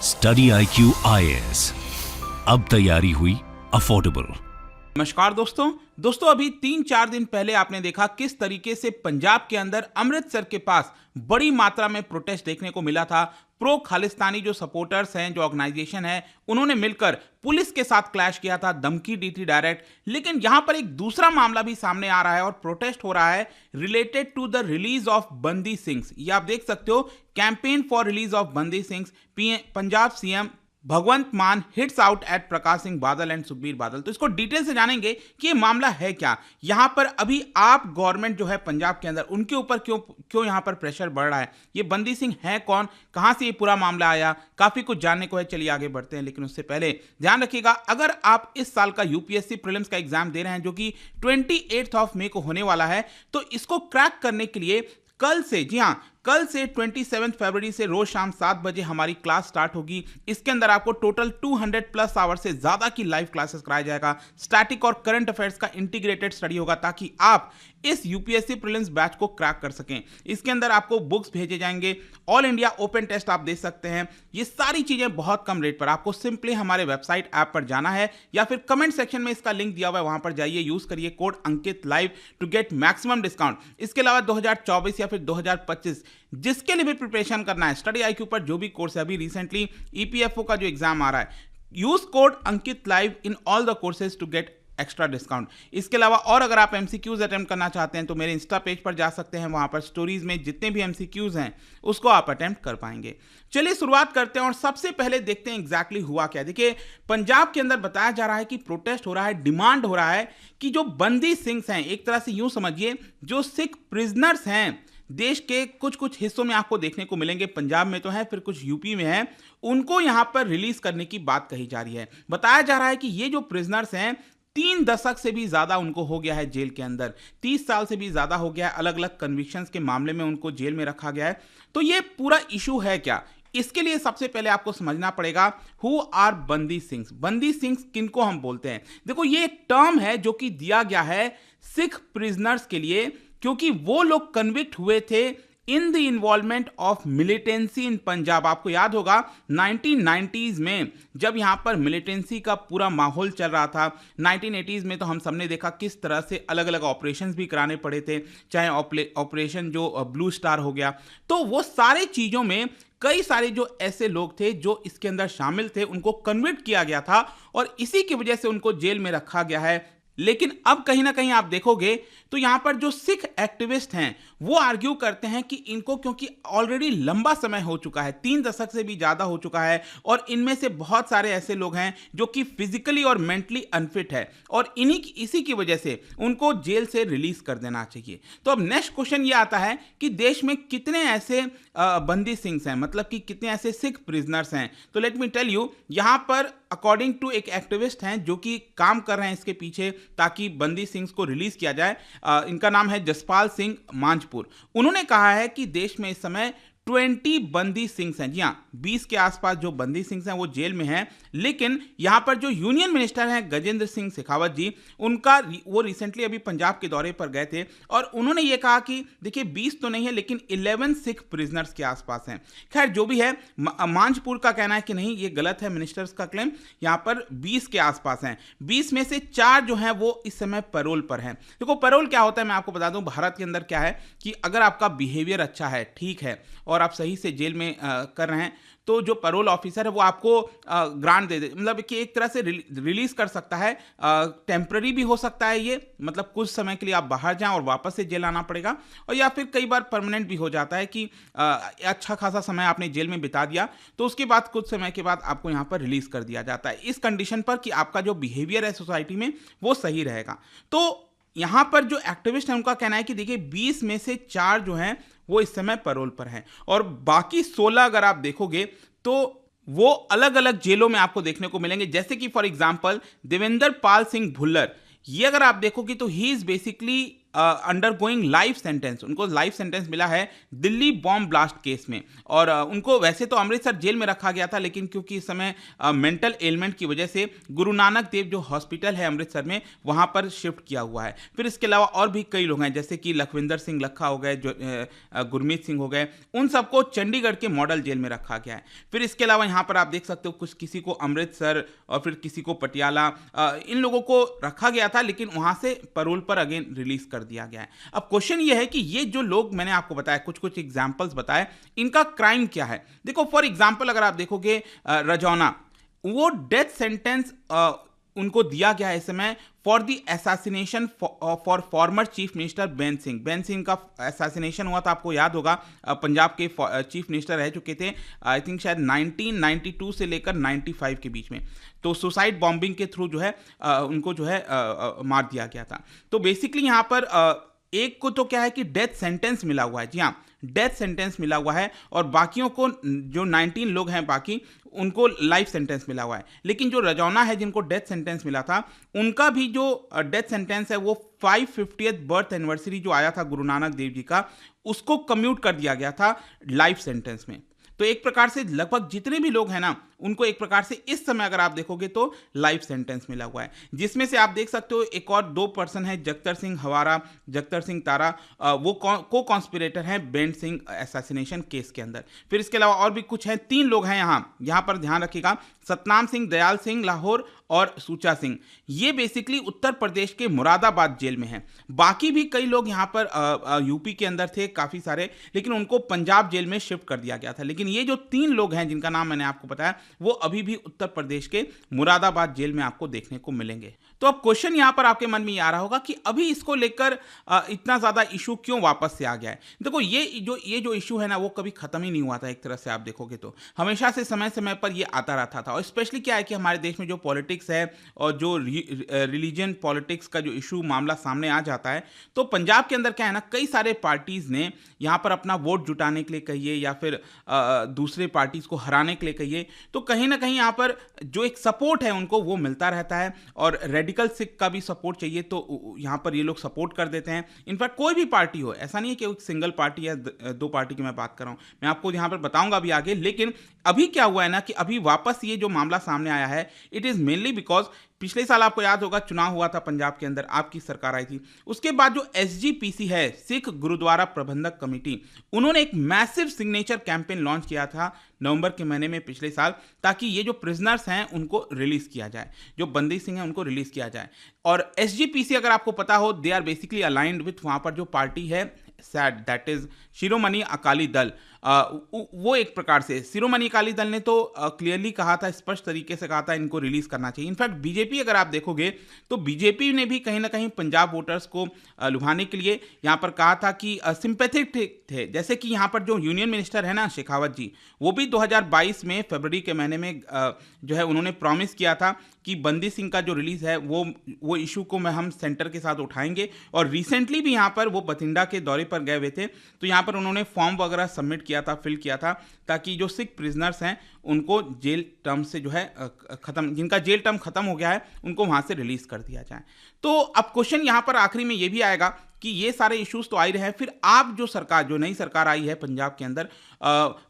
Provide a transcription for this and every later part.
Study IQ IAS, अब तैयारी हुई अफोर्डेबल। नमस्कार दोस्तों अभी 3-4 दिन पहले आपने देखा किस तरीके से पंजाब के अंदर अमृतसर के पास बड़ी मात्रा में प्रोटेस्ट देखने को मिला था। प्रो खालिस्तानी जो सपोर्टर्स हैं, जो ऑर्गेनाइजेशन है, उन्होंने मिलकर पुलिस के साथ क्लैश किया था, धमकी दी थी डायरेक्ट। लेकिन यहां पर एक दूसरा मामला भी सामने आ रहा है और प्रोटेस्ट हो रहा है related to the release of Bandi Singh. ये आप देख सकते हो, campaign for release of Bandi Singh. Punjab CM भगवंत मान hits out at Prakash Singh Badal and Sukhbir Badal. तो इसको डिटेल से जानेंगे कि ये मामला है क्या। यहां पर अभी आप गवर्नमेंट जो है पंजाब के अंदर, उनके ऊपर क्यों यहां पर प्रेशर बढ़ रहा है, ये बंदी सिंह है कौन, कहां से ये पूरा मामला आया, काफी कुछ जानने को है। चलिए आगे बढ़ते हैं, लेकिन उससे पहले ध्यान रखिएगा, अगर आप इस साल का यूपीएससी प्रीलिम्स का एग्जाम दे रहे हैं जो कि 28 मई को होने वाला है, तो इसको क्रैक करने के लिए कल से, जी हाँ, कल से 27 फरवरी से रोज शाम 7 बजे हमारी क्लास स्टार्ट होगी। इसके अंदर आपको टोटल 200+ आवर से ज्यादा की लाइव क्लासेस कराया जाएगा। स्टैटिक और करंट अफेयर्स का इंटीग्रेटेड स्टडी होगा ताकि आप इस यूपीएससी प्रीलिम्स बैच को क्रैक कर सकें। इसके अंदर आपको बुक्स भेजे जाएंगे, ऑल इंडिया ओपन टेस्ट आप दे सकते हैं। ये सारी चीजें बहुत कम रेट पर, आपको सिंपली हमारे वेबसाइट ऐप पर जाना है या फिर कमेंट सेक्शन में इसका लिंक दिया हुआ है, वहां पर जाइए, यूज करिए code Ankit live to get maximum discount. इसके अलावा 2024 या फिर 2025 जिसके लिए भी प्रिपरेशन करना है, स्टडी IQ पर जो भी कोर्स है, अभी रिसेंटली EPFO का जो एग्जाम आ रहा है, use code Ankit live in all the courses to get extra discount. इसके अलावा और अगर आप MCQs अटेम्प्ट करना चाहते हैं तो मेरे इंस्टा पेज पर जा सकते हैं, वहां पर स्टोरीज में जितने भी MCQs हैं उसको आप अटेम्प्ट कर पाएंगे। चलिए शुरुआत करते हैं और सबसे पहले देखते हैं एग्जैक्टली हुआ क्या। देखिए, पंजाब के अंदर बताया जा रहा है कि प्रोटेस्ट हो रहा है, डिमांड हो रहा है कि जो बंदी सिंह हैं, एक तरह से यूं समझिए जो सिख प्रिजनर्स हैं, देश के कुछ हिस्सों में आपको देखने को मिलेंगे, पंजाब में तो है, फिर कुछ यूपी में है, उनको यहां पर रिलीज करने की बात कही जा रही है। बताया जा रहा है कि ये जो प्रिजनर्स हैं, 3 दशक से भी ज्यादा उनको हो गया है जेल के अंदर, 30 साल से भी ज्यादा हो गया है, अलग अलग कन्विक्शंस के मामले में उनको जेल में रखा गया है। तो ये पूरा इशू है क्या, इसके लिए सबसे पहले आपको समझना पड़ेगा हु आर बंदी सिंह। बंदी सिंह किनको हम बोलते हैं? देखो, ये एक टर्म है जो कि दिया गया है सिख प्रिजनर्स के लिए, क्योंकि वो लोग कन्विक्ट हुए थे in the involvement of militancy in Punjab. आपको याद होगा 1990s में जब यहां पर मिलिटेंसी का पूरा माहौल चल रहा था। 1980s में तो हम सबने देखा किस तरह से अलग अलग ऑपरेशंस भी कराने पड़े थे, चाहे ऑपरेशन जो ब्लू स्टार हो गया। तो वो सारे चीजों में कई सारे जो ऐसे लोग थे जो इसके अंदर शामिल थे, उनको कन्विक्ट किया गया था और इसी की वजह से उनको जेल में रखा गया है। लेकिन अब कहीं ना कहीं आप देखोगे तो यहां पर जो सिख एक्टिविस्ट हैं वो आर्ग्यू करते हैं कि इनको, क्योंकि ऑलरेडी लंबा समय हो चुका है, 3 दशक से भी ज्यादा हो चुका है, और इनमें से बहुत सारे ऐसे लोग हैं जो कि फिजिकली और मेंटली अनफिट है, और इसी की वजह से उनको जेल से रिलीज कर देना चाहिए। तो अब नेक्स्ट क्वेश्चन ये आता है कि देश में कितने ऐसे बंदी सिंह हैं, मतलब कि कितने ऐसे सिख प्रिजनर्स हैं। तो लेट मी टेल यू, यहां पर अकॉर्डिंग टू एक एक्टिविस्ट हैं जो कि काम कर रहे हैं इसके पीछे ताकि बंदी सिंह को रिलीज किया जाए, इनका नाम है जसपाल सिंह मांझपुर। उन्होंने कहा है कि देश में इस समय 20 बंदी सिंह हैं। जी हाँ, 20 के आसपास जो बंदी सिंह हैं वो जेल में हैं। लेकिन यहां पर जो यूनियन मिनिस्टर हैं गजेंद्र सिंह शेखावत जी, वो रिसेंटली अभी पंजाब के दौरे पर गए थे और उन्होंने ये कहा कि देखिए 20 तो नहीं है, लेकिन 11 सिख प्रिजनर्स के आसपास हैं। खैर जो भी है, मांझपुर का कहना है कि नहीं, ये गलत है मिनिस्टर्स का क्लेम, यहां पर 20 के आसपास हैं। 20 में से 4 जो हैं वो इस समय पैरोल पर हैं। देखो, पैरोल क्या होता है मैं आपको बता दूं, भारत के अंदर क्या है कि अगर आपका बिहेवियर अच्छा है, ठीक है, और आप सही से जेल में कर रहे हैं, तो जो पैरोल ऑफिसर है वो आपको ग्रांट दे दे, मतलब कि एक तरह से रिलीज कर सकता है। टेम्पररी भी हो सकता है ये, मतलब कुछ समय के लिए आप बाहर जाएं और वापस से जेल आना पड़ेगा, और या फिर कई बार परमानेंट भी हो जाता है कि अच्छा खासा समय आपने जेल में बिता दिया तो उसके बाद कुछ समय के बाद आपको यहाँ पर रिलीज कर दिया जाता है, इस कंडीशन पर कि आपका जो बिहेवियर है सोसाइटी में वो सही रहेगा। तो यहां पर जो एक्टिविस्ट है उनका कहना है कि देखिए 20 में से 4 जो हैं वो इस समय पैरोल पर हैं, और बाकी 16 अगर आप देखोगे तो वो अलग अलग जेलों में आपको देखने को मिलेंगे। जैसे कि फॉर एग्जांपल देवेंद्र पाल सिंह भुल्लर, ये अगर आप देखोगे तो he is basically under going life sentence, उनको लाइफ सेंटेंस मिला है दिल्ली बॉम्ब ब्लास्ट केस में। और उनको वैसे तो अमृतसर जेल में रखा गया था, लेकिन क्योंकि इस समय मेंटल एलिमेंट की वजह से गुरु नानक देव जो हॉस्पिटल है अमृतसर में, वहां पर शिफ्ट किया हुआ है। फिर इसके अलावा और भी कई लोग हैं, जैसे कि लखविंदर सिंह लखा हो गए, जो गुरमीत सिंह हो गए, उन सबको चंडीगढ़ के मॉडल जेल में रखा गया है। फिर इसके अलावा यहाँ पर आप देख सकते हो कुछ किसी को अमृतसर और फिर किसी को पटियाला, इन लोगों को रखा गया था, लेकिन वहां से पैरोल पर अगेन रिलीज कर दिया गया है। अब क्वेश्चन ये है कि ये जो लोग मैंने आपको बताया, कुछ कुछ एग्जांपल्स बताए, इनका क्राइम क्या है। देखो फॉर एग्जांपल अगर आप देखोगे रजौना, वो डेथ सेंटेंस उनको दिया गया है इस समय for the assassination for former chief minister Ben Singh. Ben Singh का असैसिनेशन हुआ था, आपको याद होगा, पंजाब के चीफ मिनिस्टर रह चुके थे आई थिंक शायद 1992 से लेकर 95 के बीच में। तो सुसाइड बॉम्बिंग के थ्रू जो है उनको जो है मार दिया गया था। तो बेसिकली यहाँ पर एक को तो क्या है कि डेथ सेंटेंस मिला हुआ है, जी हाँ डेथ सेंटेंस मिला हुआ है, और बाकियों को जो 19 लोग हैं बाकी, उनको लाइफ सेंटेंस मिला हुआ है। लेकिन जो रजौना है जिनको डेथ सेंटेंस मिला था, उनका भी जो डेथ सेंटेंस है वो 550th बर्थ एनिवर्सरी जो आया था गुरु नानक देव जी का, उसको कम्यूट कर दिया गया था लाइफ सेंटेंस में। तो एक प्रकार से लगभग जितने भी लोग हैं ना, उनको एक प्रकार से इस समय अगर आप देखोगे तो लाइफ सेंटेंस मिला हुआ है, जिसमें से आप देख सकते हो एक और 2 पर्सन है, जगतर सिंह हवारा, जगतर सिंह तारा, वो को कॉन्स्पिरेटर हैं बेन सिंह असैसिनेशन केस के अंदर। फिर इसके अलावा और भी कुछ हैं, 3 लोग हैं यहाँ पर ध्यान रखिएगा, सतनाम सिंह, दयाल सिंह लाहौर और सूचा सिंह। ये बेसिकली उत्तर प्रदेश के मुरादाबाद जेल में हैं। बाकी भी कई लोग यहाँ पर यूपी के अंदर थे काफ़ी सारे, लेकिन उनको पंजाब जेल में शिफ्ट कर दिया गया था। लेकिन ये जो 3 लोग हैं जिनका नाम मैंने आपको बताया, वो अभी भी उत्तर प्रदेश के मुरादाबाद जेल में आपको देखने को मिलेंगे। तो अब क्वेश्चन यहाँ पर आपके मन में ये आ रहा होगा कि अभी इसको लेकर इतना ज़्यादा इशू क्यों वापस से आ गया है। देखो ये जो इशू है ना, वो कभी ख़त्म ही नहीं हुआ था। एक तरह से आप देखोगे तो हमेशा से समय समय पर ये आता रहता था। और स्पेशली क्या है कि हमारे देश में जो पॉलिटिक्स है और जो रिलीजन पॉलिटिक्स का जो इशू मामला सामने आ जाता है, तो पंजाब के अंदर क्या है ना, कई सारे पार्टीज़ ने यहाँ पर अपना वोट जुटाने के लिए कहिए या फिर दूसरे पार्टीज़ को हराने के लिए कहिए, तो कहीं ना कहीं यहाँ पर जो एक सपोर्ट है उनको वो मिलता रहता है। और रेडिकल सिख का भी सपोर्ट चाहिए, तो यहाँ पर ये लोग सपोर्ट कर देते हैं। इनफैक्ट कोई भी पार्टी हो, ऐसा नहीं है कि एक सिंगल पार्टी या 2 पार्टी की मैं बात कर रहा हूँ, मैं आपको यहाँ पर बताऊंगा अभी आगे। लेकिन अभी क्या हुआ है ना कि अभी वापस ये जो मामला सामने आया है, इट इज़ मेनली बिकॉज पिछले साल आपको याद होगा चुनाव हुआ था पंजाब के अंदर, आपकी सरकार आई थी। उसके बाद जो SGPC है, सिख गुरुद्वारा प्रबंधक कमेटी, उन्होंने एक मैसिव सिग्नेचर कैंपेन लॉन्च किया था नवंबर के महीने में पिछले साल, ताकि ये जो प्रिजनर्स हैं उनको रिलीज किया जाए, जो बंदी सिंह हैं उनको रिलीज किया जाए। और SGPC अगर आपको पता हो, they are basically aligned with वहाँ पर जो पार्टी है said, that is Shiromani Akali Dal. वो एक प्रकार से शिरोमणि अकाली दल ने तो क्लियरली कहा था, स्पष्ट तरीके से कहा था इनको रिलीज करना चाहिए। इनफैक्ट बीजेपी अगर आप देखोगे तो बीजेपी ने भी कहीं ना कहीं पंजाब वोटर्स को लुभाने के लिए यहाँ पर कहा था कि सिंपैथेटिक थे। जैसे कि यहाँ पर जो यूनियन मिनिस्टर है ना शेखावत जी, वो भी 2022 में फरवरी के महीने में जो है उन्होंने प्रॉमिस किया था कि बंदी सिंह का जो रिलीज है वो इशू को हम सेंटर के साथ उठाएंगे। और रिसेंटली भी यहाँ पर वो बठिंडा के दौरे पर गए हुए थे, तो यहाँ पर उन्होंने फॉर्म वगैरह सबमिट किया था, फिल किया था, ताकि जो सिख प्रिजनर्स हैं उनको जेल टर्म से जो है जिनका जेल टर्म खत्म हो गया है, उनको वहाँ से रिलीज कर दिया जाए। तो अब क्वेश्चन यहाँ पर आखिरी में ये भी आएगा कि ये सारे इश्यूज तो आ ही रहे हैं, फिर आप जो नई सरकार आई है पंजाब के अंदर,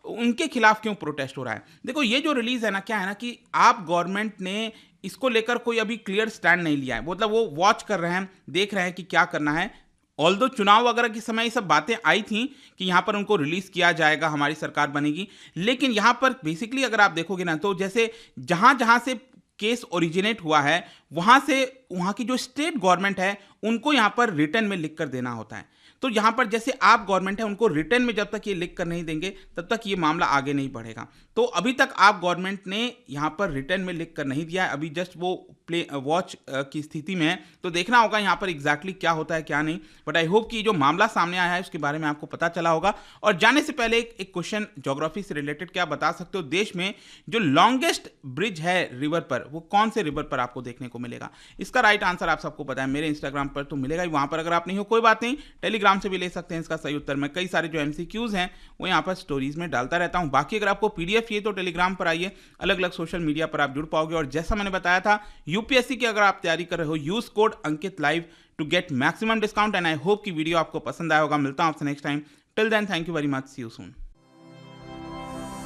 उनके खिलाफ क्यों प्रोटेस्ट हो रहा है। देखो ये जो रिलीज है ना, क्या है ना कि आप गवर्नमेंट ने इसको लेकर कोई अभी क्लियर स्टैंड नहीं लिया है। मतलब वो वॉच कर रहे हैं, देख रहे हैं कि क्या करना है। ऑल्दो चुनाव वगैरह के समय ये सब बातें आई थी कि यहाँ पर उनको रिलीज किया जाएगा, हमारी सरकार बनेगी, लेकिन यहाँ पर बेसिकली अगर आप देखोगे ना, तो जैसे जहाँ से केस ओरिजिनेट हुआ है, वहाँ से वहाँ की जो स्टेट गवर्नमेंट है उनको यहाँ पर रिटर्न में लिख कर देना होता है। तो यहाँ पर जैसे आप गवर्नमेंट है, उनको रिटर्न में जब तक ये लिख कर नहीं देंगे तब तक ये मामला आगे नहीं बढ़ेगा। तो अभी तक आप गवर्नमेंट ने यहाँ पर रिटर्न में लिख कर नहीं दिया है, अभी जस्ट वो वॉच की स्थिति में है। तो देखना होगा यहाँ पर एग्जैक्टली क्या होता है क्या नहीं। बट आई होप कि जो मामला सामने आया है उसके बारे में आपको पता चला होगा। और जाने से पहले एक क्वेश्चन ज्योग्राफी से रिलेटेड, क्या बता सकते हो देश में जो लॉन्गेस्ट ब्रिज है रिवर पर, वो कौन से रिवर पर आपको देखने को मिलेगा? इसका राइट आंसर आप सबको पता है, मेरे इंस्टाग्राम पर तो मिलेगा ही। वहाँ पर अगर आप नहीं हो कोई बात नहीं, टेलीग्राम से भी ले सकते हैं इसका सही उत्तर। मैं कई सारे जो MCQs हैं वो यहाँ पर स्टोरीज में डालता रहता हूँ। बाकी अगर आपको PDF चाहिए तो टेलीग्राम पर आइए, अलग अलग सोशल मीडिया पर आप जुड़ पाओगे। और जैसा मैंने बताया था, UPSC की अगर आप तैयारी कर रहे हो, use code Ankit live to get maximum discount and I hope कि वीडियो आपको पसंद आया होगा। मिलता हूं आपसे next time. Till then thank you very much, see you soon.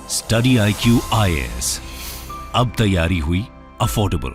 Study IQ IAS, अब तैयारी हुई अफोर्डेबल।